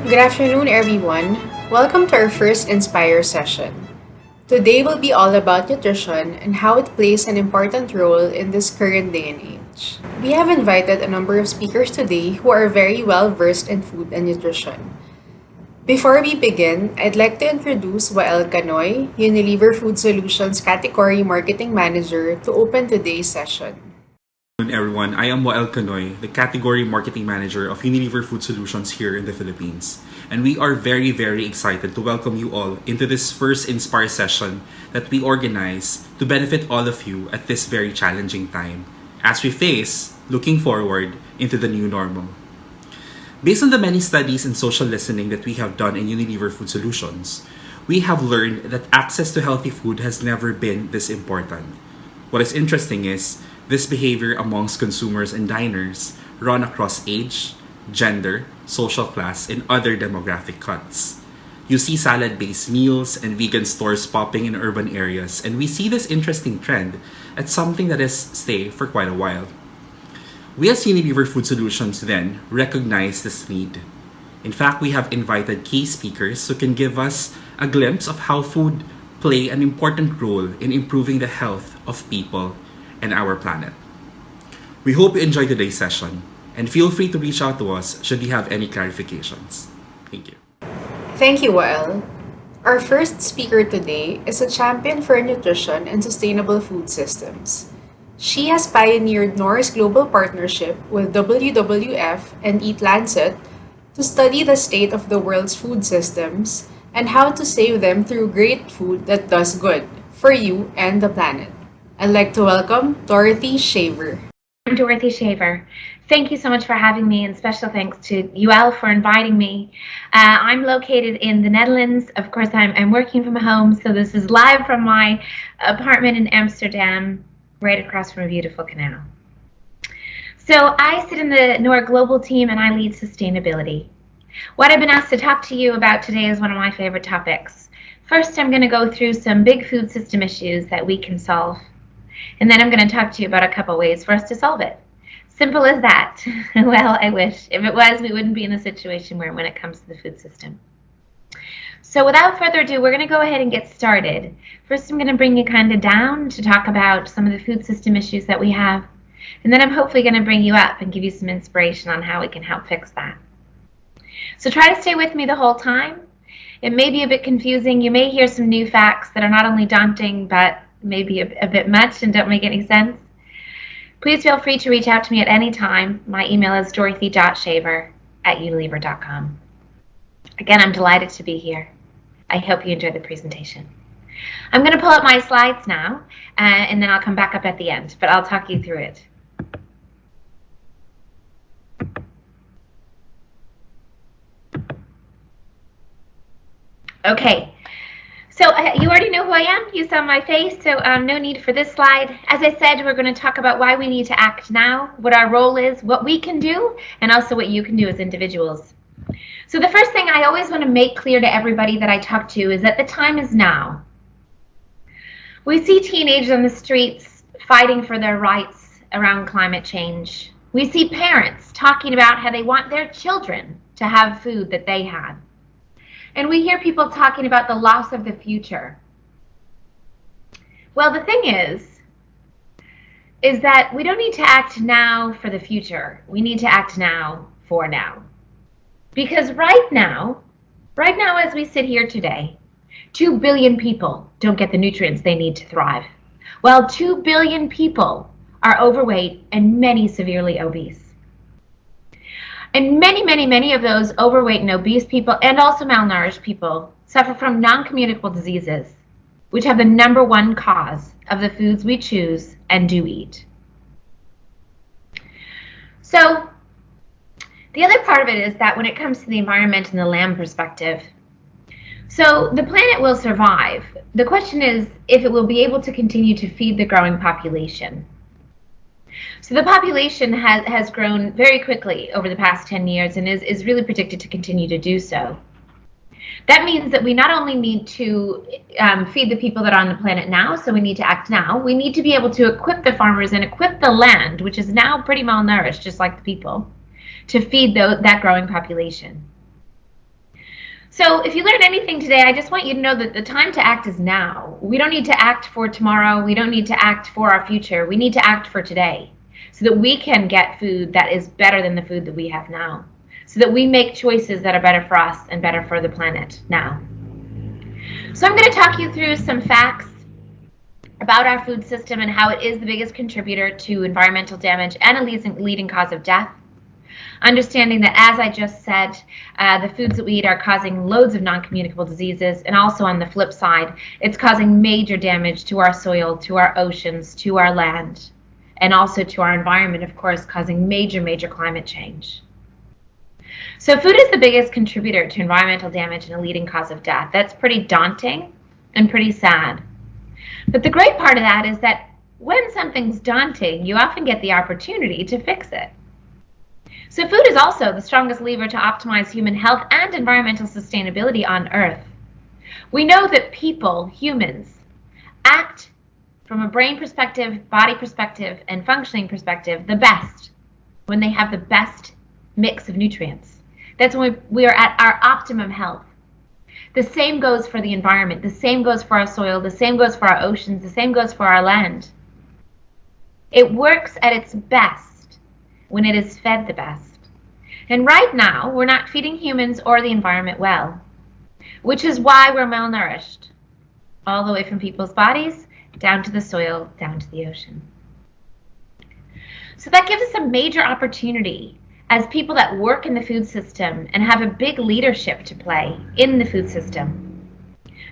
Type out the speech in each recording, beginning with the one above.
Good afternoon, everyone. Welcome to our first Inspire session. Today will be all about nutrition and how it plays an important role in this current day and age. We have invited a number of speakers today who are very well versed in food and nutrition. Before we begin, I'd like to introduce Wael Canoy, Unilever Food Solutions Category Marketing Manager, to open today's session. Everyone, I am Wael Canoy, the Category Marketing Manager of Unilever Food Solutions here in the Philippines. And we are very, very excited to welcome you all into this first Inspire session that we organize to benefit all of you at this very challenging time as we face looking forward into the new normal. Based on the many studies and social listening that we have done in Unilever Food Solutions, we have learned that access to healthy food has never been this important. What is interesting is this behavior amongst consumers and diners run across age, gender, social class, and other demographic cuts. You see salad-based meals and vegan stores popping in urban areas, and we see this interesting trend as something that has stayed for quite a while. We as Unilever Food Solutions then recognize this need. In fact, we have invited key speakers who can give us a glimpse of how food play an important role in improving the health of people and our planet. We hope you enjoy today's session and feel free to reach out to us should you have any clarifications. Thank you. Thank you, Wael. Our first speaker today is a champion for nutrition and sustainable food systems. She has pioneered Knorr's global partnership with WWF and Eat Lancet to study the state of the world's food systems and how to save them through great food that does good for you and the planet. I'd like to welcome Dorothy Shaver. I'm Dorothy Shaver. Thank you so much for having me, and special thanks to UL for inviting me. I'm located in the Netherlands. Of course, I'm working from home, so this is live from my apartment in Amsterdam, right across from a beautiful canal. So I sit in the Knorr Global team, and I lead sustainability. What I've been asked to talk to you about today is one of my favorite topics. First, I'm going to go through some big food system issues that we can solve. And then I'm going to talk to you about a couple ways for us to solve it. Simple as that. Well, I wish. If it was, we wouldn't be in the situation we're in when it comes to the food system. So without further ado, we're going to go ahead and get started. First, I'm going to bring you kind of down to talk about some of the food system issues that we have. And then I'm hopefully going to bring you up and give you some inspiration on how we can help fix that. So try to stay with me the whole time. It may be a bit confusing. You may hear some new facts that are not only daunting, but maybe a bit much and don't make any sense. Please feel free to reach out to me at any time. My email is dorothy.shaver@unilever.com. Again, I'm delighted to be here. I hope you enjoyed the presentation. I'm going to pull up my slides now, and then I'll come back up at the end, but I'll talk you through it. Okay. So you already know who I am. You saw my face, so no need for this slide. As I said, we're going to talk about why we need to act now, what our role is, what we can do, and also what you can do as individuals. So the first thing I always want to make clear to everybody that I talk to is that the time is now. We see teenagers on the streets fighting for their rights around climate change. We see parents talking about how they want their children to have food that they had. And we hear people talking about the loss of the future. Well, the thing is that we don't need to act now for the future. We need to act now for now. Because right now as we sit here today, 2 billion people don't get the nutrients they need to thrive. Well, 2 billion people are overweight and many severely obese. And many of those overweight and obese people, and also malnourished people, suffer from non-communicable diseases, which have the #1 cause of the foods we choose and do eat. So the other part of it is that when it comes to the environment and the land perspective, so the planet will survive. The question is if it will be able to continue to feed the growing population. So the population has grown very quickly over the past 10 years and is really predicted to continue to do so. That means that we not only need to feed the people that are on the planet now, so we need to act now, we need to be able to equip the farmers and equip the land, which is now pretty malnourished, just like the people, to feed that growing population. So if you learned anything today, I just want you to know that the time to act is now. We don't need to act for tomorrow. We don't need to act for our future. We need to act for today so that we can get food that is better than the food that we have now, so that we make choices that are better for us and better for the planet now. So I'm going to talk you through some facts about our food system and how it is the biggest contributor to environmental damage and a leading cause of death. Understanding that, as I just said, the foods that we eat are causing loads of non-communicable diseases, and also on the flip side, it's causing major damage to our soil, to our oceans, to our land, and also to our environment, of course, causing major climate change. So food is the biggest contributor to environmental damage and a leading cause of death. That's pretty daunting and pretty sad. But the great part of that is that when something's daunting, you often get the opportunity to fix it. So food is also the strongest lever to optimize human health and environmental sustainability on Earth. We know that people, humans, act from a brain perspective, body perspective, and functioning perspective the best when they have the best mix of nutrients. That's when we are at our optimum health. The same goes for the environment. The same goes for our soil. The same goes for our oceans. The same goes for our land. It works at its best when it is fed the best. And right now, we're not feeding humans or the environment well, which is why we're malnourished, all the way from people's bodies, down to the soil, down to the ocean. So that gives us a major opportunity as people that work in the food system and have a big leadership to play in the food system.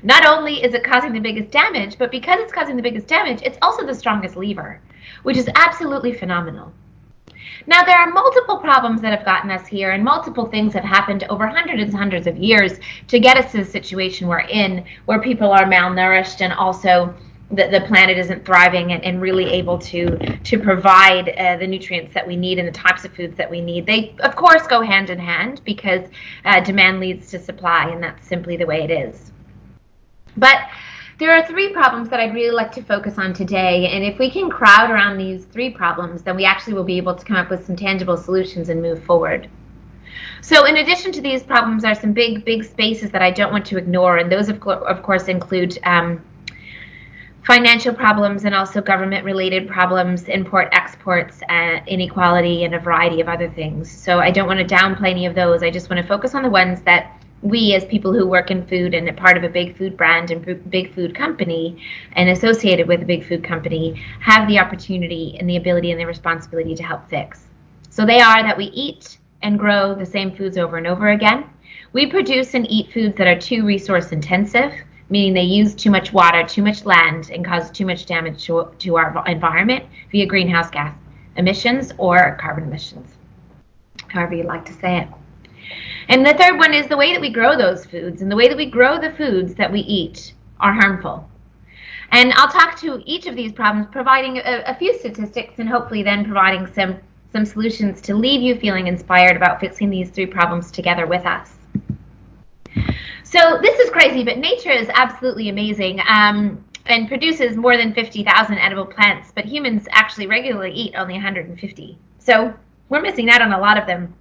Not only is it causing the biggest damage, but because it's causing the biggest damage, it's also the strongest lever, which is absolutely phenomenal. Now, there are multiple problems that have gotten us here, and multiple things have happened over hundreds and hundreds of years to get us to the situation we're in, where people are malnourished and also the planet isn't thriving and really able to provide the nutrients that we need and the types of foods that we need. They, of course, go hand in hand because demand leads to supply, and that's simply the way it is. But there are three problems that I'd really like to focus on today, and if we can crowd around these three problems, then we actually will be able to come up with some tangible solutions and move forward. So in addition to these problems are some big spaces that I don't want to ignore, and those of course include financial problems and also government-related problems, import, exports, inequality, and a variety of other things. So I don't want to downplay any of those. I just want to focus on the ones that we, as people who work in food and are part of a big food brand and big food company and associated with a big food company, have the opportunity and the ability and the responsibility to help fix. So they are that we eat and grow the same foods over and over again. We produce and eat foods that are too resource intensive, meaning they use too much water, too much land, and cause too much damage to our environment via greenhouse gas emissions or carbon emissions, however you'd like to say it. And the third one is the way that we grow those foods, and the way that we grow the foods that we eat are harmful. And I'll talk to each of these problems, providing a few statistics and hopefully then providing some solutions to leave you feeling inspired about fixing these three problems together with us. So this is crazy, but nature is absolutely amazing and produces more than 50,000 edible plants, but humans actually regularly eat only 150. So we're missing out on a lot of them.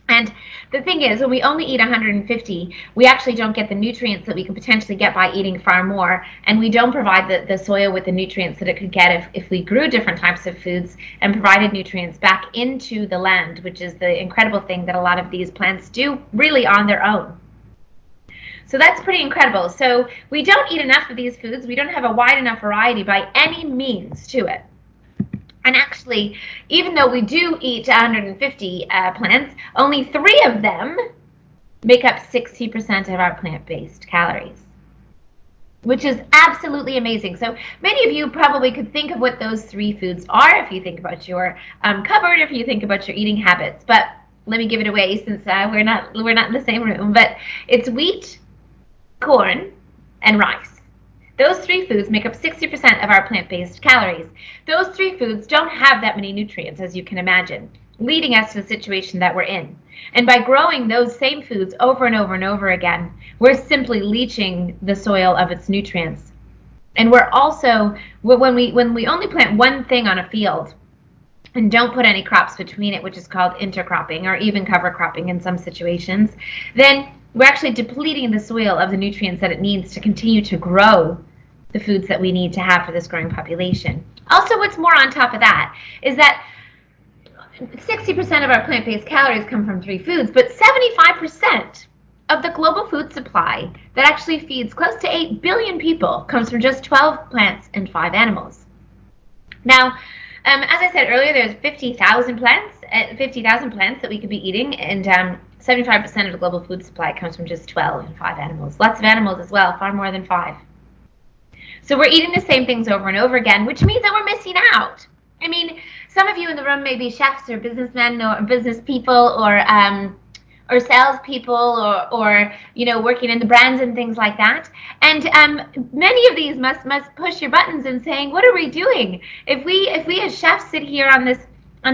And the thing is, when we only eat 150, we actually don't get the nutrients that we could potentially get by eating far more, and we don't provide the soil with the nutrients that it could get if we grew different types of foods and provided nutrients back into the land, which is the incredible thing that a lot of these plants do really on their own. So that's pretty incredible. So we don't eat enough of these foods. We don't have a wide enough variety by any means to it. And actually, even though we do eat 150 plants, only 3 of them make up 60% of our plant-based calories, which is absolutely amazing. So many of you probably could think of what those 3 foods are if you think about your cupboard, if you think about your eating habits. But let me give it away since we're not in the same room. But it's wheat, corn, and rice. Those 3 foods make up 60% of our plant-based calories. Those 3 foods don't have that many nutrients, as you can imagine, leading us to the situation that we're in. And by growing those same foods over and over and over again, we're simply leaching the soil of its nutrients. And we're also, when we only plant one thing on a field and don't put any crops between it, which is called intercropping or even cover cropping in some situations, then We're actually depleting the soil of the nutrients that it needs to continue to grow the foods that we need to have for this growing population. Also, what's more on top of that is that 60% of our plant-based calories come from 3 foods, but 75% of the global food supply that actually feeds close to 8 billion people comes from just 12 plants and 5 animals. Now, as I said earlier, there's 50,000 plants that we could be eating, and 75% of the global food supply comes from just 12 and 5 animals. Lots of animals as well, far more than 5. So we're eating the same things over and over again, which means that we're missing out. I mean, some of you in the room may be chefs or businessmen or business people or salespeople or working in the brands and things like that. And many of these must push your buttons and saying, what are we doing? If we as chefs sit here on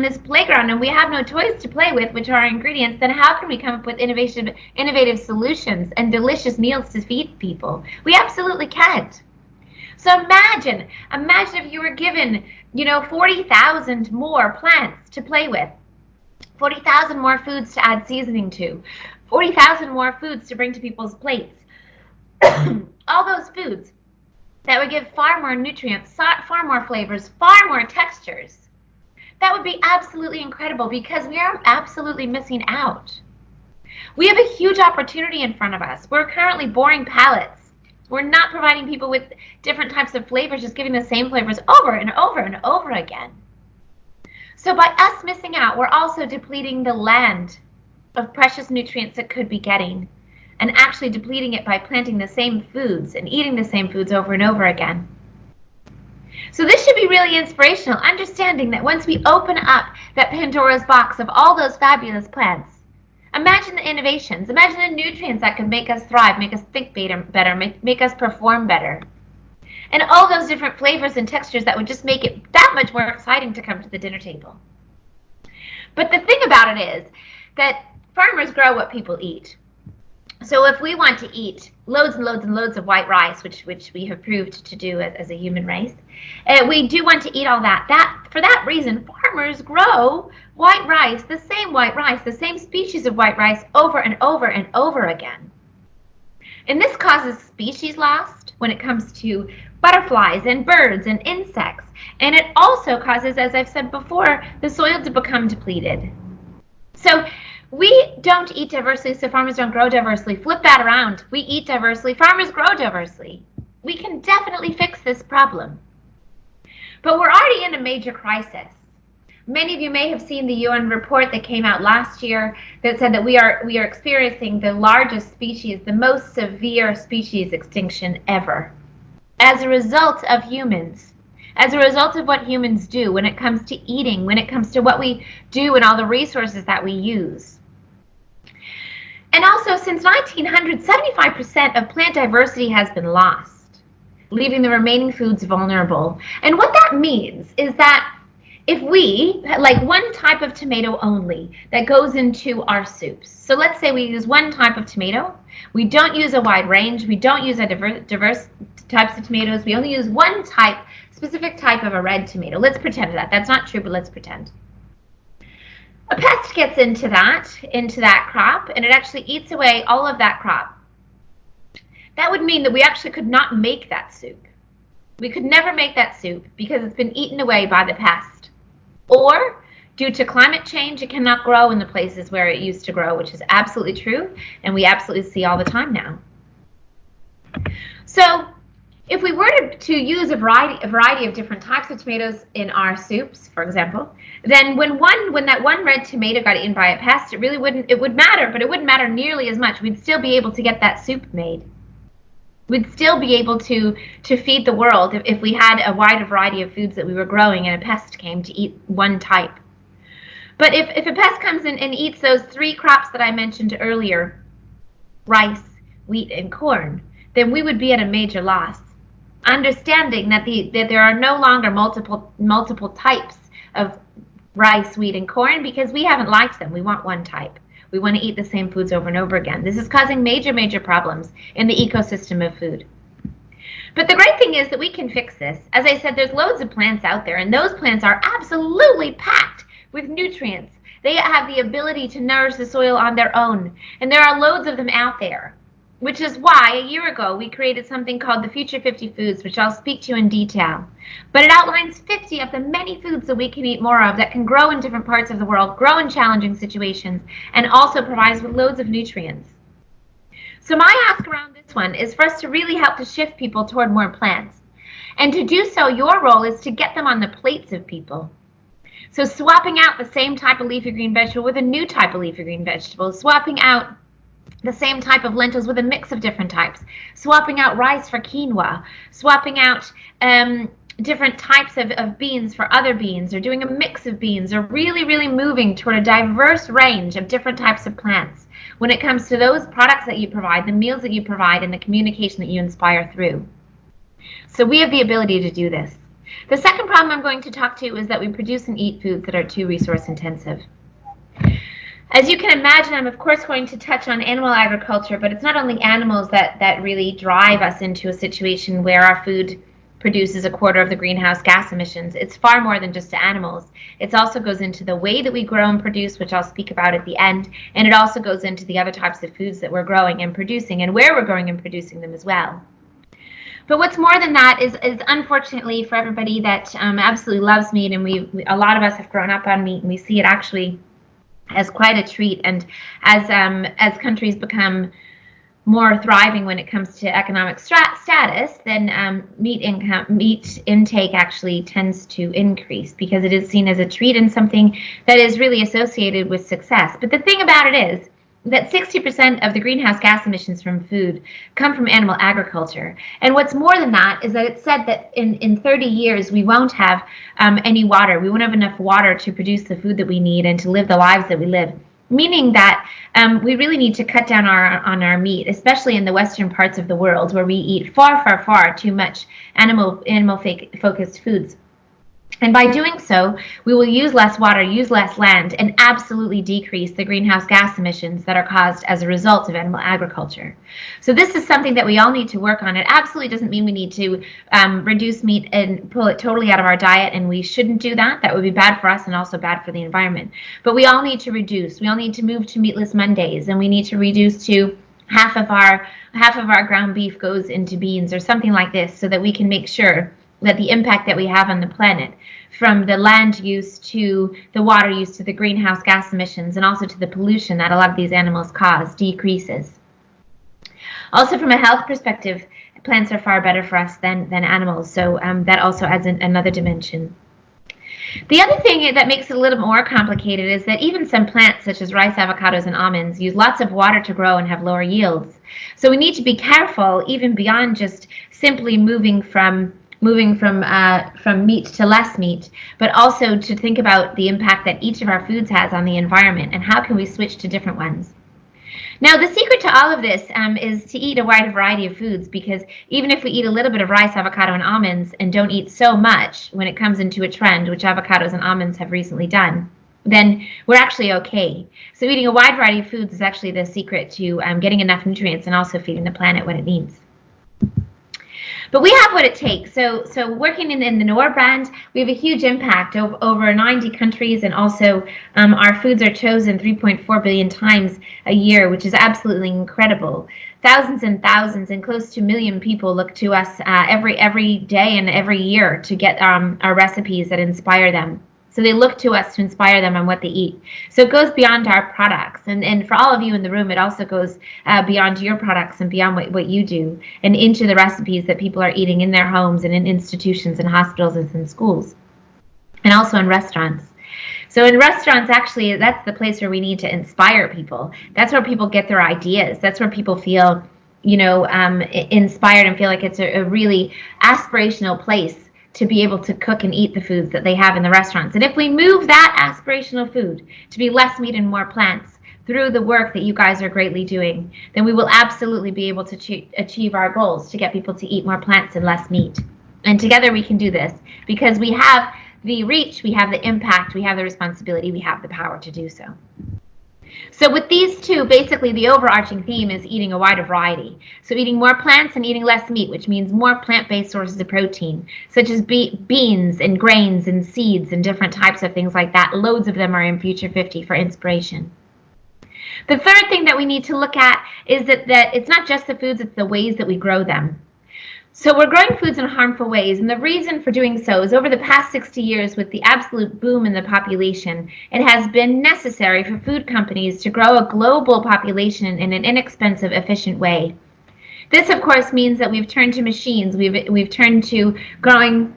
this playground and we have no toys to play with, which are our ingredients, then how can we come up with innovative solutions and delicious meals to feed people? We absolutely can't. So imagine if you were given, 40,000 more plants to play with, 40,000 more foods to add seasoning to, 40,000 more foods to bring to people's plates. All those foods that would give far more nutrients, far more flavors, far more textures. That would be absolutely incredible because we are absolutely missing out. We have a huge opportunity in front of us. We're currently boring palates. We're not providing people with different types of flavors, just giving the same flavors over and over and over again. So by us missing out, we're also depleting the land of precious nutrients it could be getting, and actually depleting it by planting the same foods and eating the same foods over and over again. So this should be really inspirational, understanding that once we open up that Pandora's box of all those fabulous plants, imagine the innovations, imagine the nutrients that could make us thrive, make us think better, make us perform better. And all those different flavors and textures that would just make it that much more exciting to come to the dinner table. But the thing about it is that farmers grow what people eat. So if we want to eat loads and loads and loads of white rice, which we have proved to do as a human race, we do want to eat all that. For that reason, farmers grow white rice, the same species of white rice over and over and over again. And this causes species loss when it comes to butterflies and birds and insects. And it also causes, as I've said before, the soil to become depleted. So we don't eat diversely, so farmers don't grow diversely. Flip that around. We eat diversely, farmers grow diversely. We can definitely fix this problem. But we're already in a major crisis. Many of you may have seen the UN report that came out last year that said that we are experiencing the largest species, the most severe species extinction ever, as a result of humans, as a result of what humans do when it comes to eating, when it comes to what we do and all the resources that we use. And also, since 1900, 75% of plant diversity has been lost, leaving the remaining foods vulnerable. And what that means is that if we, like one type of tomato only that goes into our soups, so let's say we use one type of tomato, we don't use a wide range, we don't use a diverse types of tomatoes, we only use one specific type of a red tomato. Let's pretend that's not true, but let's pretend. A pest gets into that crop, and it actually eats away all of that crop. That would mean that we actually could not make that soup. We could never make that soup because it's been eaten away by the pest. Or, due to climate change, it cannot grow in the places where it used to grow, which is absolutely true, and we absolutely see all the time now. So, if we were to use a variety of different types of tomatoes in our soups, for example, then when that one red tomato got eaten by a pest, it would matter, but it wouldn't matter nearly as much. We'd still be able to get that soup made. We'd still be able to feed the world if we had a wider variety of foods that we were growing and a pest came to eat one type. But if a pest comes in and eats those 3 crops that I mentioned earlier, rice, wheat, and corn, then we would be at a major loss. Understanding that there are no longer multiple types of rice, wheat, and corn because we haven't liked them. We want one type. We want to eat the same foods over and over again. This is causing major problems in the ecosystem of food. But the great thing is that we can fix this. As I said, there's loads of plants out there, and those plants are absolutely packed with nutrients They have the ability to nourish the soil on their own. And there are loads of them out there, which is why a year ago we created something called the Future 50 Foods, which I'll speak to in detail. But it outlines 50 of the many foods that we can eat more of that can grow in different parts of the world, grow in challenging situations, and also provide us with loads of nutrients. So my ask around this one is for us to really help to shift people toward more plants. And to do so, your role is to get them on the plates of people. So swapping out the same type of leafy green vegetable with a new type of leafy green vegetable, swapping out the same type of lentils with a mix of different types, swapping out rice for quinoa, swapping out different types of beans for other beans, or doing a mix of beans, or really moving toward a diverse range of different types of plants when it comes to those products that you provide, the meals that you provide, and the communication that you inspire through. So we have the ability to do this. The second problem I'm going to talk to is that we produce and eat foods that are too resource intensive. As you can imagine, I'm of course going to touch on animal agriculture, but it's not only animals that really drive us into a situation where our food produces a quarter of the greenhouse gas emissions. It's far more than just animals. It also goes into the way that we grow and produce, which I'll speak about at the end, and it also goes into the other types of foods that we're growing and producing and where we're growing and producing them as well. But what's more than that is unfortunately for everybody that absolutely loves meat, and a lot of us have grown up on meat, and we see it actually as quite a treat. And as countries become more thriving when it comes to economic status, then meat intake actually tends to increase because it is seen as a treat and something that is really associated with success. But the thing about it is that 60% of the greenhouse gas emissions from food come from animal agriculture. And what's more than that is that it's said that in 30 years we won't have any water. We won't have enough water to produce the food that we need and to live the lives that we live. Meaning that we really need to cut down on our meat, especially in the western parts of the world where we eat far too much animal-focused foods. And by doing so, we will use less water, use less land, and absolutely decrease the greenhouse gas emissions that are caused as a result of animal agriculture. So this is something that we all need to work on. It absolutely doesn't mean we need to reduce meat and pull it totally out of our diet, and we shouldn't do that. That would be bad for us and also bad for the environment. But we all need to reduce. We all need to move to meatless Mondays, and we need to reduce to half of our ground beef goes into beans or something like this, so that we can make sure that the impact that we have on the planet, from the land use to the water use to the greenhouse gas emissions and also to the pollution that a lot of these animals cause, decreases. Also, from a health perspective, plants are far better for us than animals, so that also adds another dimension. The other thing that makes it a little more complicated is that even some plants, such as rice, avocados, and almonds, use lots of water to grow and have lower yields. So we need to be careful, even beyond just simply moving from meat to less meat, but also to think about the impact that each of our foods has on the environment and how can we switch to different ones. Now, the secret to all of this is to eat a wide variety of foods, because even if we eat a little bit of rice, avocado, and almonds and don't eat so much when it comes into a trend, which avocados and almonds have recently done, then we're actually okay. So eating a wide variety of foods is actually the secret to getting enough nutrients and also feeding the planet what it needs. But we have what it takes. So working in the Knorr brand, we have a huge impact over 90 countries, and also our foods are chosen 3.4 billion times a year, which is absolutely incredible. Thousands and thousands and close to 1 million people look to us every day and every year to get our recipes that inspire them. So they look to us to inspire them on what they eat. So it goes beyond our products. And for all of you in the room, it also goes beyond your products and beyond what you do, and into the recipes that people are eating in their homes and in institutions and hospitals and in schools, and also in restaurants. So in restaurants, actually, that's the place where we need to inspire people. That's where people get their ideas. That's where people feel, inspired and feel like it's a really aspirational place to be able to cook and eat the foods that they have in the restaurants. And if we move that aspirational food to be less meat and more plants through the work that you guys are greatly doing, then we will absolutely be able to achieve our goals to get people to eat more plants and less meat. And together we can do this because we have the reach, we have the impact, we have the responsibility, we have the power to do so. So with these two, basically the overarching theme is eating a wider variety. So eating more plants and eating less meat, which means more plant-based sources of protein, such as beans and grains and seeds and different types of things like that. Loads of them are in Future 50 for inspiration. The third thing that we need to look at is that it's not just the foods, it's the ways that we grow them. So we're growing foods in harmful ways, and the reason for doing so is over the past 60 years, with the absolute boom in the population, it has been necessary for food companies to grow a global population in an inexpensive, efficient way. This, of course, means that we've turned to machines, we've turned to growing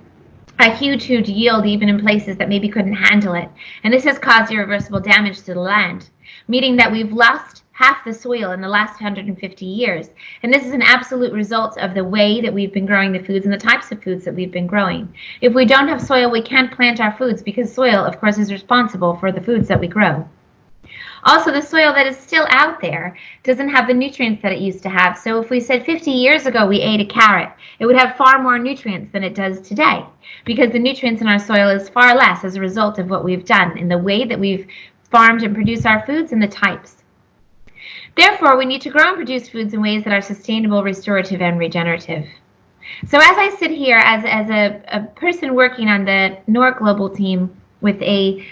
a huge yield even in places that maybe couldn't handle it. And this has caused irreversible damage to the land, meaning that we've lost half the soil in the last 150 years. And this is an absolute result of the way that we've been growing the foods and the types of foods that we've been growing. If we don't have soil, we can't plant our foods because soil, of course, is responsible for the foods that we grow. Also, the soil that is still out there doesn't have the nutrients that it used to have. So if we said 50 years ago we ate a carrot, it would have far more nutrients than it does today, because the nutrients in our soil is far less as a result of what we've done in the way that we've farmed and produced our foods and the types. Therefore, we need to grow and produce foods in ways that are sustainable, restorative, and regenerative. So as I sit here as a person working on the Knorr Global team with a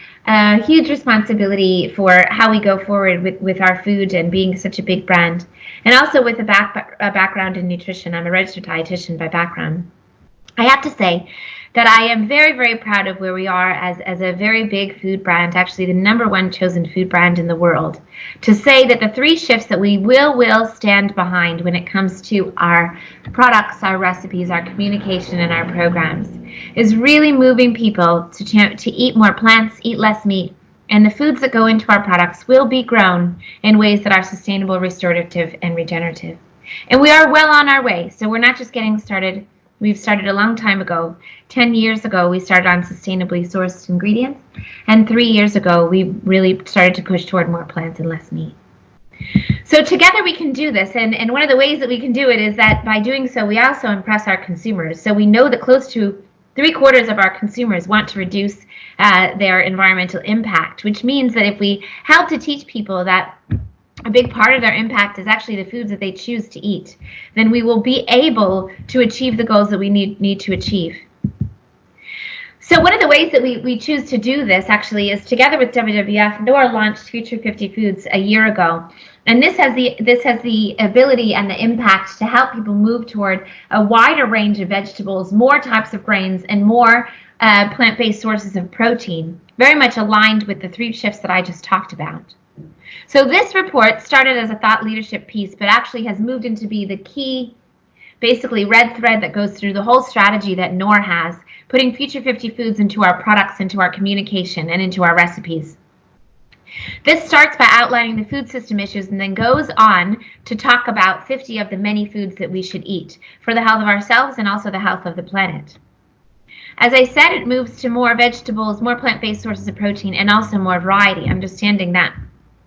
huge responsibility for how we go forward with our food and being such a big brand, and also with a background in nutrition, I'm a registered dietitian by background, I have to say that I am very, very proud of where we are as a very big food brand, actually the #1 chosen food brand in the world. To say that the 3 shifts that we will stand behind when it comes to our products, our recipes, our communication, and our programs is really moving people to eat more plants, eat less meat, and the foods that go into our products will be grown in ways that are sustainable, restorative, and regenerative. And we are well on our way, so we're not just getting started. We've started a long time ago. 10 years ago, we started on sustainably sourced ingredients. And 3 years ago, we really started to push toward more plants and less meat. So together we can do this. And one of the ways that we can do it is that by doing so, we also impress our consumers. So we know that close to 3/4 of our consumers want to reduce their environmental impact, which means that if we help to teach people that a big part of their impact is actually the foods that they choose to eat, then we will be able to achieve the goals that we need to achieve. So one of the ways that we choose to do this actually is together with WWF, Knorr launched Future 50 Foods a year ago. And this has the ability and the impact to help people move toward a wider range of vegetables, more types of grains, and more plant-based sources of protein, very much aligned with the 3 shifts that I just talked about. So this report started as a thought leadership piece, but actually has moved into be the key, basically red thread that goes through the whole strategy that Knorr has, putting Future 50 foods into our products, into our communication, and into our recipes. This starts by outlining the food system issues and then goes on to talk about 50 of the many foods that we should eat for the health of ourselves and also the health of the planet. As I said, it moves to more vegetables, more plant-based sources of protein, and also more variety, understanding that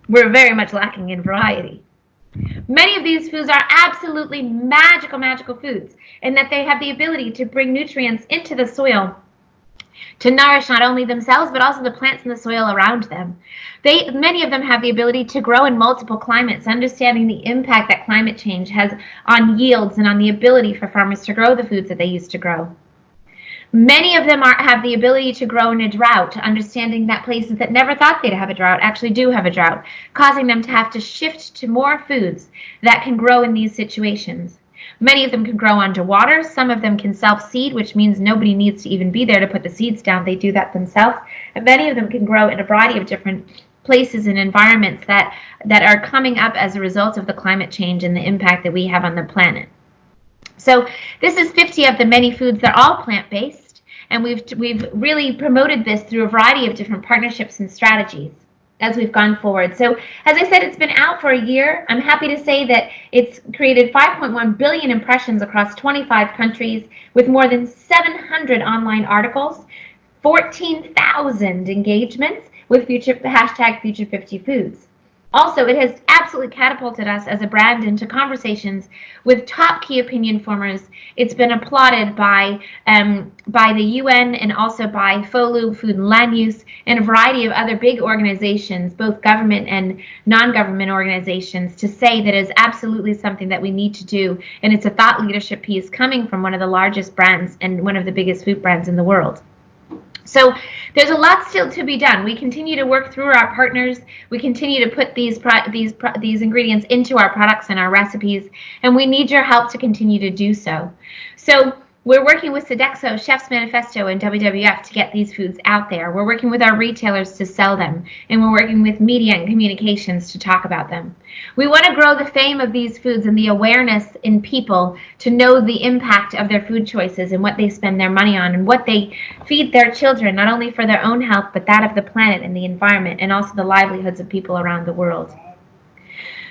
we're very much lacking in variety. Many of these foods are absolutely magical foods, in that they have the ability to bring nutrients into the soil to nourish not only themselves, but also the plants in the soil around them. Many of them have the ability to grow in multiple climates, understanding the impact that climate change has on yields and on the ability for farmers to grow the foods that they used to grow. Many of them have the ability to grow in a drought, understanding that places that never thought they'd have a drought actually do have a drought, causing them to have to shift to more foods that can grow in these situations. Many of them can grow underwater. Some of them can self-seed, which means nobody needs to even be there to put the seeds down. They do that themselves. And many of them can grow in a variety of different places and environments that are coming up as a result of the climate change and the impact that we have on the planet. So this is 50 of the many foods. They're all plant-based, and we've really promoted this through a variety of different partnerships and strategies as we've gone forward. So as I said, it's been out for a year. I'm happy to say that it's created 5.1 billion impressions across 25 countries with more than 700 online articles, 14,000 engagements with #Future50 Foods. Also, it has absolutely catapulted us as a brand into conversations with top key opinion formers. It's been applauded by the UN and also by FOLU, Food and Land Use, and a variety of other big organizations, both government and non-government organizations, to say that it is absolutely something that we need to do. And it's a thought leadership piece coming from one of the largest brands and one of the biggest food brands in the world. So there's a lot still to be done. We continue to work through our partners. We continue to put these ingredients into our products and our recipes, and we need your help to continue to do so. So we're working with Sodexo, Chef's Manifesto, and WWF to get these foods out there. We're working with our retailers to sell them, and we're working with media and communications to talk about them. We want to grow the fame of these foods and the awareness in people to know the impact of their food choices and what they spend their money on and what they feed their children, not only for their own health, but that of the planet and the environment, and also the livelihoods of people around the world.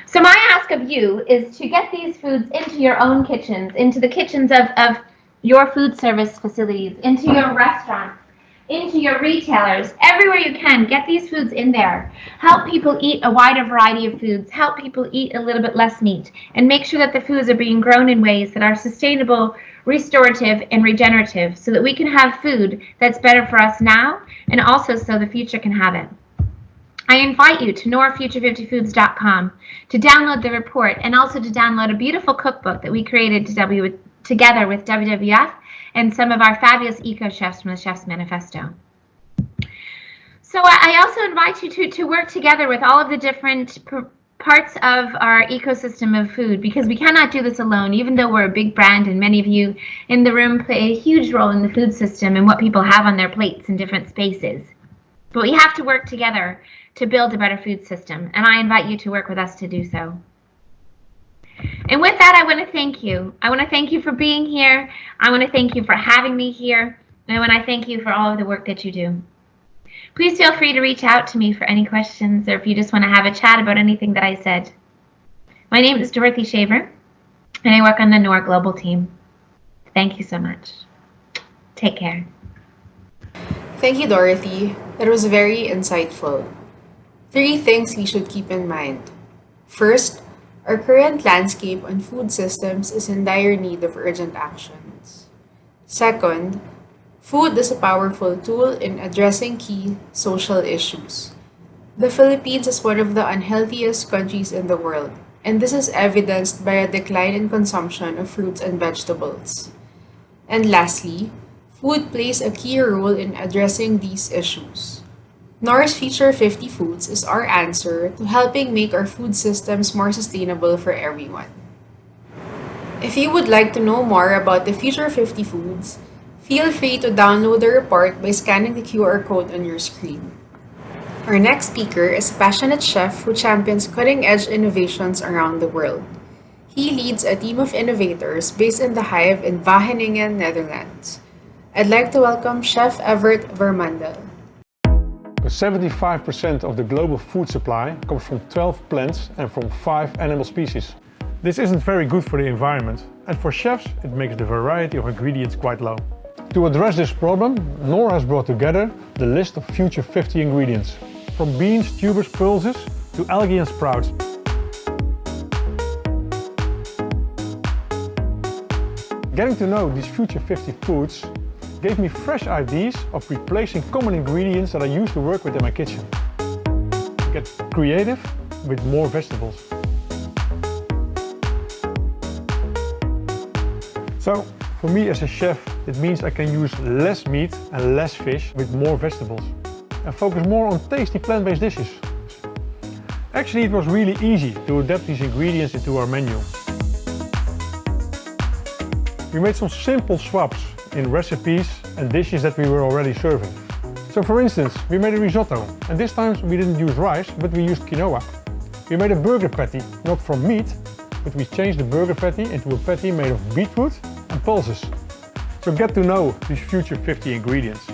So my ask of you is to get these foods into your own kitchens, into the kitchens of your food service facilities, into your restaurants, into your retailers, everywhere you can. Get these foods in there. Help people eat a wider variety of foods. Help people eat a little bit less meat. And make sure that the foods are being grown in ways that are sustainable, restorative, and regenerative, so that we can have food that's better for us now, and also so the future can have it. I invite you to knorrfuture50foods.com to download the report, and also to download a beautiful cookbook that we created together with WWF and some of our fabulous eco-chefs from the Chef's Manifesto. So I also invite you to work together with all of the different parts of our ecosystem of food, because we cannot do this alone, even though we're a big brand and many of you in the room play a huge role in the food system and what people have on their plates in different spaces. But we have to work together to build a better food system, and I invite you to work with us to do so. And with that, I want to thank you. I want to thank you for being here. I want to thank you for having me here. And I want to thank you for all of the work that you do. Please feel free to reach out to me for any questions, or if you just want to have a chat about anything that I said. My name is Dorothy Shaver, and I work on the Knorr Global team. Thank you so much. Take care. Thank you, Dorothy. That was very insightful. 3 things we should keep in mind. First, our current landscape on food systems is in dire need of urgent actions. Second, food is a powerful tool in addressing key social issues. The Philippines is one of the unhealthiest countries in the world, and this is evidenced by a decline in consumption of fruits and vegetables. And lastly, food plays a key role in addressing these issues. Knorr's Future 50 Foods is our answer to helping make our food systems more sustainable for everyone. If you would like to know more about the Future 50 Foods, feel free to download the report by scanning the QR code on your screen. Our next speaker is a passionate chef who champions cutting-edge innovations around the world. He leads a team of innovators based in the Hive in Wageningen, Netherlands. I'd like to welcome Chef Evert Vermandel. 75% of the global food supply comes from 12 plants and from 5 animal species. This isn't very good for the environment, and for chefs it makes the variety of ingredients quite low. To address this problem, Knorr has brought together the list of Future 50 ingredients, from beans, tubers, pulses to algae and sprouts. Getting to know these Future 50 foods gave me fresh ideas of replacing common ingredients that I used to work with in my kitchen. Get creative with more vegetables. So, for me as a chef, it means I can use less meat and less fish with more vegetables, and focus more on tasty plant-based dishes. Actually, it was really easy to adapt these ingredients into our menu. We made some simple swaps in recipes and dishes that we were already serving. So for instance, we made a risotto, and this time we didn't use rice, but we used quinoa. We made a burger patty, not from meat, but we changed the burger patty into a patty made of beetroot and pulses. So get to know these Future 50 ingredients.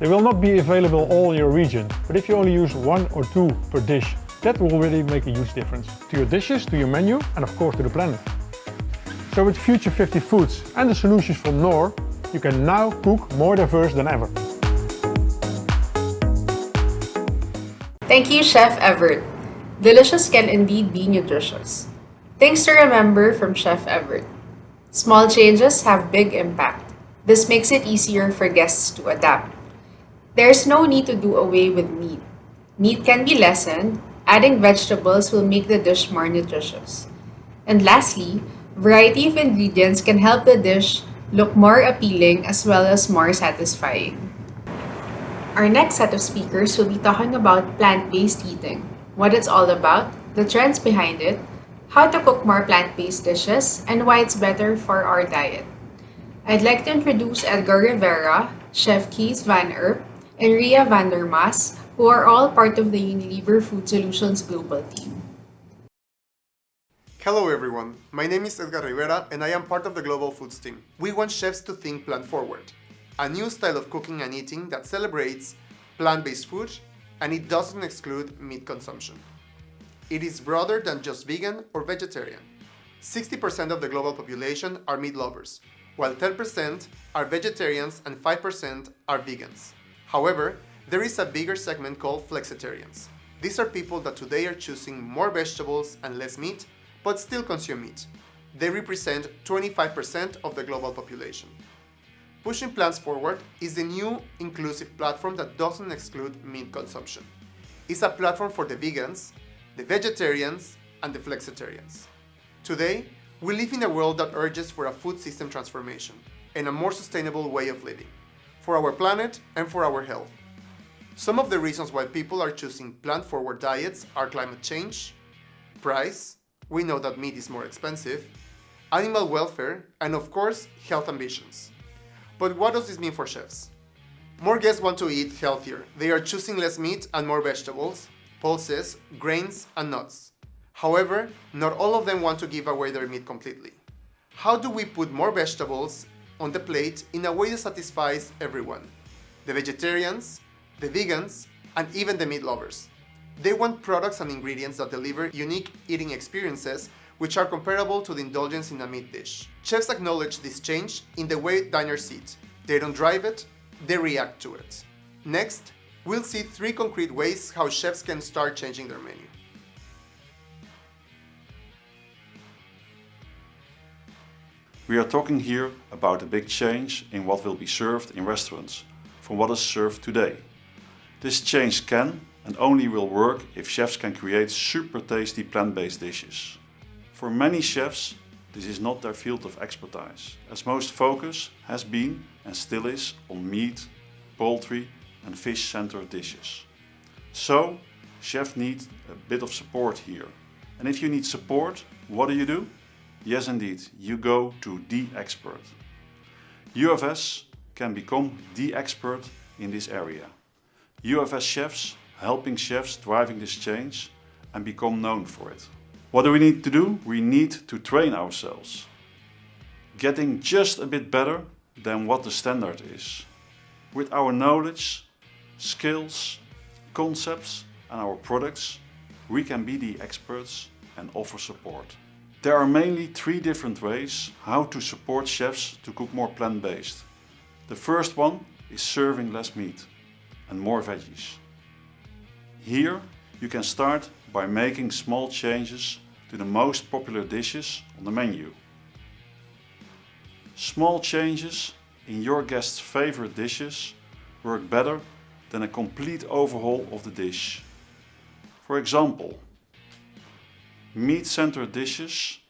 They will not be available all in your region, but if you only use 1 or 2 per dish, that will really make a huge difference to your dishes, to your menu, and of course to the planet. So with Future 50 Foods and the solutions from Knorr, you can now cook more diverse than ever. Thank you, Chef Evert. Delicious can indeed be nutritious. Things to remember from Chef Evert. Small changes have big impact. This makes it easier for guests to adapt. There's no need to do away with meat. Meat can be lessened. Adding vegetables will make the dish more nutritious. And lastly, variety of ingredients can help the dish look more appealing as well as more satisfying. Our next set of speakers will be talking about plant based eating, what it's all about, the trends behind it, how to cook more plant based dishes, and why it's better for our diet. I'd like to introduce Edgar Rivera, Chef Kees Van Erp, and Ria van der Maas, who are all part of the Unilever Food Solutions global team. Hello everyone, my name is Edgar Rivera and I am part of the Global Foods team. We want chefs to think plant forward, a new style of cooking and eating that celebrates plant-based food and it doesn't exclude meat consumption. It is broader than just vegan or vegetarian. 60% of the global population are meat lovers, while 10% are vegetarians and 5% are vegans. However, there is a bigger segment called flexitarians. These are people that today are choosing more vegetables and less meat, but still consume meat. They represent 25% of the global population. Pushing Plants Forward is the new inclusive platform that doesn't exclude meat consumption. It's a platform for the vegans, the vegetarians, and the flexitarians. Today, we live in a world that urges for a food system transformation and a more sustainable way of living, for our planet and for our health. Some of the reasons why people are choosing plant-forward diets are climate change, price, we know that meat is more expensive, animal welfare, and of course, health ambitions. But what does this mean for chefs? More guests want to eat healthier. They are choosing less meat and more vegetables, pulses, grains, and nuts. However, not all of them want to give away their meat completely. How do we put more vegetables on the plate in a way that satisfies everyone? The vegetarians, the vegans, and even the meat lovers. They want products and ingredients that deliver unique eating experiences which are comparable to the indulgence in a meat dish. Chefs acknowledge this change in the way diners eat. They don't drive it, they react to it. Next, we'll see 3 concrete ways how chefs can start changing their menu. We are talking here about a big change in what will be served in restaurants from what is served today. This change can and only will work if chefs can create super tasty plant-based dishes. For many chefs, this is not their field of expertise, as most focus has been and still is on meat, poultry and fish-centered dishes. So, chefs need a bit of support here. And if you need support, what do? Yes indeed, you go to the expert. UFS can become the expert in this area. UFS chefs helping chefs driving this change and become known for it. What do we need to do? We need to train ourselves. Getting just a bit better than what the standard is. With our knowledge, skills, concepts and our products, we can be the experts and offer support. There are mainly 3 different ways how to support chefs to cook more plant-based. The first one is serving less meat and more veggies. Here you can start by making small changes to the most popular dishes on the menu. Small changes in your guests' favorite dishes work better than a complete overhaul of the dish. For example, meat-centered dishes.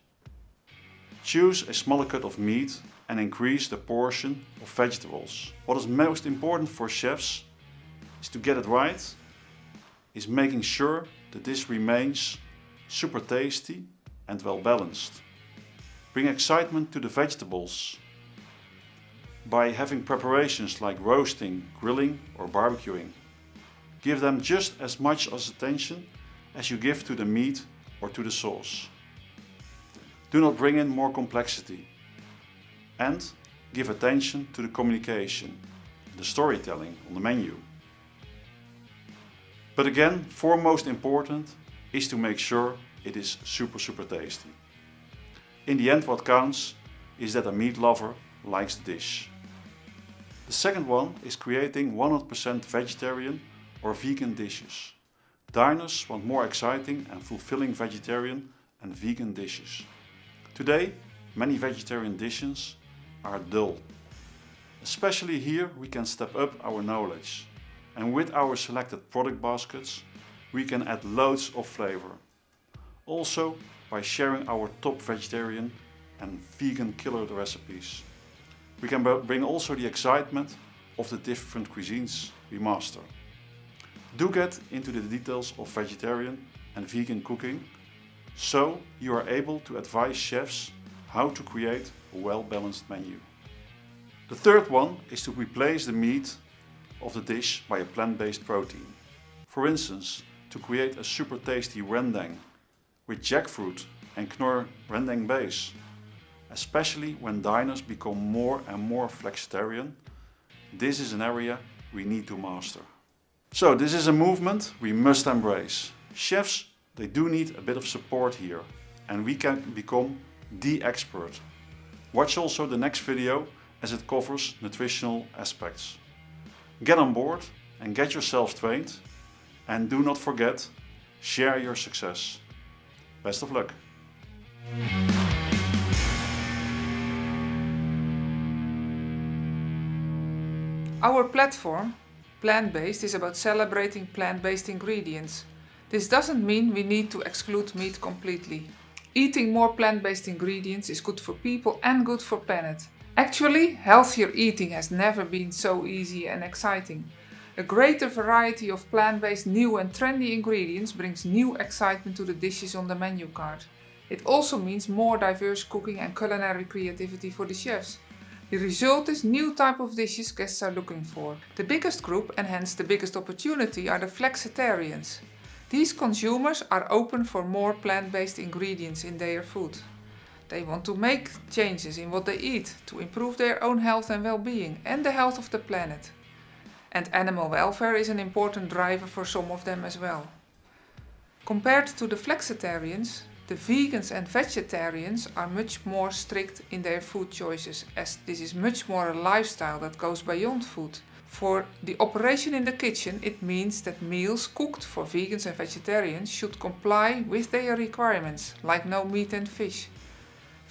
Choose a smaller cut of meat and increase the portion of vegetables. What is most important for chefs is to get it right, is making sure that this remains super tasty and well balanced. Bring excitement to the vegetables by having preparations like roasting, grilling or barbecuing. Give them just as much attention as you give to the meat or to the sauce. Do not bring in more complexity and give attention to the communication, the storytelling on the menu. But again, foremost important is to make sure it is super tasty. In the end, what counts is that a meat lover likes the dish. The second one is creating 100% vegetarian or vegan dishes. Diners want more exciting and fulfilling vegetarian and vegan dishes. Today, many vegetarian dishes are dull. Especially here we can step up our knowledge, and with our selected product baskets we can add loads of flavor. Also by sharing our top vegetarian and vegan killer recipes. We can bring also the excitement of the different cuisines we master. Do get into the details of vegetarian and vegan cooking, so you are able to advise chefs how to create a well-balanced menu. The third one is to replace the meat of the dish by a plant-based protein. For instance, to create a super tasty rendang with jackfruit and Knorr rendang base, especially when diners become more and more flexitarian. This is an area we need to master. So this is a movement we must embrace. Chefs, they do need a bit of support here, and we can become the expert. Watch also the next video as it covers nutritional aspects. Get on board and get yourself trained, and do not forget, share your success. Best of luck. Our platform, Plant-Based, is about celebrating plant-based ingredients. This doesn't mean we need to exclude meat completely. Eating more plant-based ingredients is good for people and good for planet. Actually, healthier eating has never been so easy and exciting. A greater variety of plant-based new and trendy ingredients brings new excitement to the dishes on the menu card. It also means more diverse cooking and culinary creativity for the chefs. The result is new type of dishes guests are looking for. The biggest group, and hence the biggest opportunity, are the flexitarians. These consumers are open for more plant-based ingredients in their food. They want to make changes in what they eat to improve their own health and well-being and the health of the planet. And animal welfare is an important driver for some of them as well. Compared to the flexitarians, the vegans and vegetarians are much more strict in their food choices, as this is much more a lifestyle that goes beyond food. For the operation in the kitchen, it means that meals cooked for vegans and vegetarians should comply with their requirements, like no meat and fish.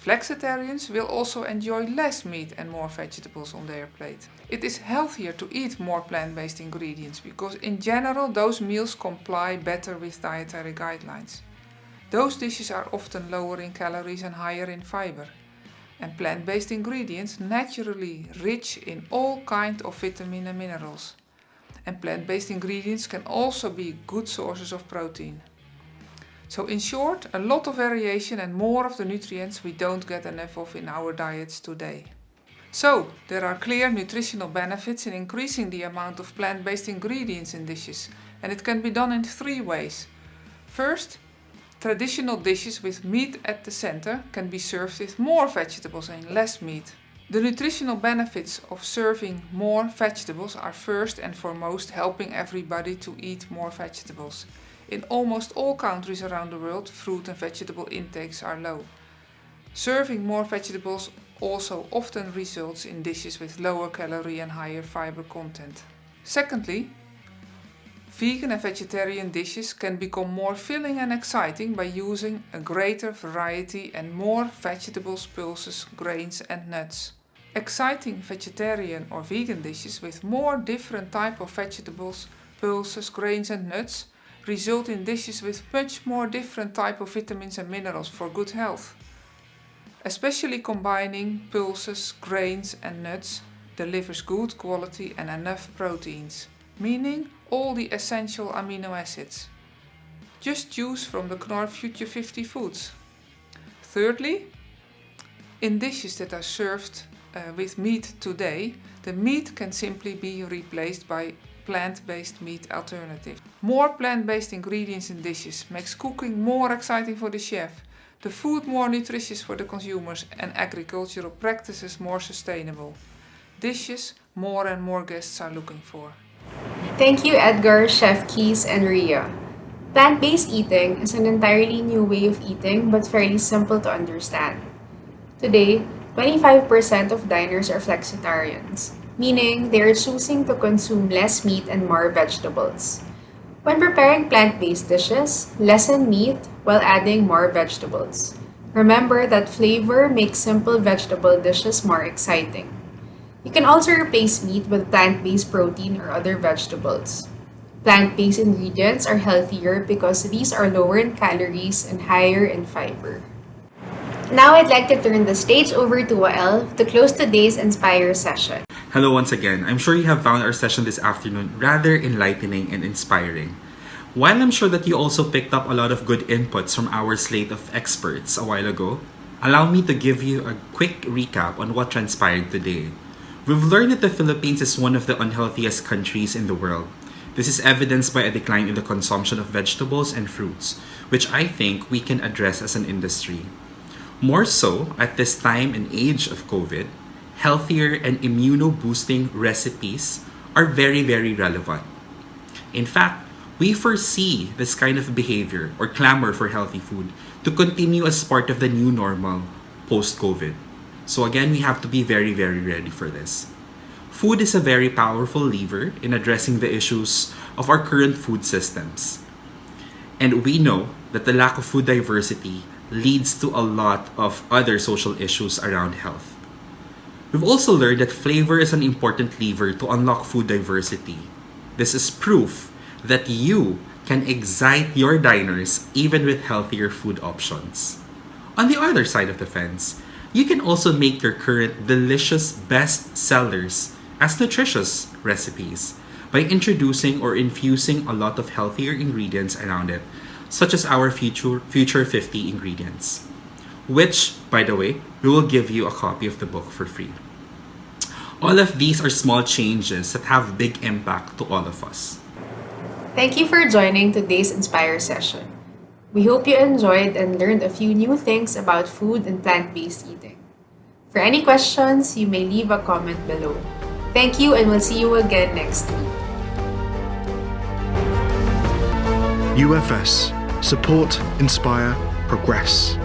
Flexitarians will also enjoy less meat and more vegetables on their plate. It is healthier to eat more plant-based ingredients because in general those meals comply better with dietary guidelines. Those dishes are often lower in calories and higher in fiber. And plant-based ingredients naturally rich in all kinds of vitamin and minerals. And plant-based ingredients can also be good sources of protein. So in short, a lot of variation and more of the nutrients we don't get enough of in our diets today. So, there are clear nutritional benefits in increasing the amount of plant-based ingredients in dishes, and it can be done in 3 ways. First, traditional dishes with meat at the center can be served with more vegetables and less meat. The nutritional benefits of serving more vegetables are first and foremost helping everybody to eat more vegetables. In almost all countries around the world, fruit and vegetable intakes are low. Serving more vegetables also often results in dishes with lower calorie and higher fiber content. Secondly, vegan and vegetarian dishes can become more filling and exciting by using a greater variety and more vegetables, pulses, grains and nuts. Exciting vegetarian or vegan dishes with more different type of vegetables, pulses, grains and nuts result in dishes with much more different type of vitamins and minerals for good health. Especially combining pulses, grains and nuts delivers good quality and enough proteins, meaning all the essential amino acids. Just choose from the Knorr Future 50 foods. Thirdly, in dishes that are served with meat today, the meat can simply be replaced by plant-based meat alternative. More plant-based ingredients in dishes makes cooking more exciting for the chef, the food more nutritious for the consumers and agricultural practices more sustainable. Dishes more and more guests are looking for. Thank you, Edgar, Chef Keys, and Ria. Plant-based eating is an entirely new way of eating but fairly simple to understand. Today, 25% of diners are flexitarians, meaning they are choosing to consume less meat and more vegetables. When preparing plant-based dishes, lessen meat while adding more vegetables. Remember that flavor makes simple vegetable dishes more exciting. You can also replace meat with plant-based protein or other vegetables. Plant-based ingredients are healthier because these are lower in calories and higher in fiber. Now I'd like to turn the stage over to Wael to close today's Inspire session. Hello once again. I'm sure you have found our session this afternoon rather enlightening and inspiring. While I'm sure that you also picked up a lot of good inputs from our slate of experts a while ago, allow me to give you a quick recap on what transpired today. We've learned that the Philippines is one of the unhealthiest countries in the world. This is evidenced by a decline in the consumption of vegetables and fruits, which I think we can address as an industry. More so, at this time and age of COVID, healthier and immuno-boosting recipes are very, very relevant. In fact, we foresee this kind of behavior or clamor for healthy food to continue as part of the new normal post-COVID. So again, we have to be very, very ready for this. Food is a very powerful lever in addressing the issues of our current food systems. And we know that the lack of food diversity leads to a lot of other social issues around health. We've also learned that flavor is an important lever to unlock food diversity. This is proof that you can excite your diners even with healthier food options. On the other side of the fence, you can also make your current delicious best sellers as nutritious recipes by introducing or infusing a lot of healthier ingredients around it, such as our future 50 ingredients, which, by the way, we will give you a copy of the book for free. All of these are small changes that have big impact to all of us. Thank you for joining today's Inspire session. We hope you enjoyed and learned a few new things about food and plant-based eating. For any questions, you may leave a comment below. Thank you, and we'll see you again next week. UFS. Support, inspire, progress.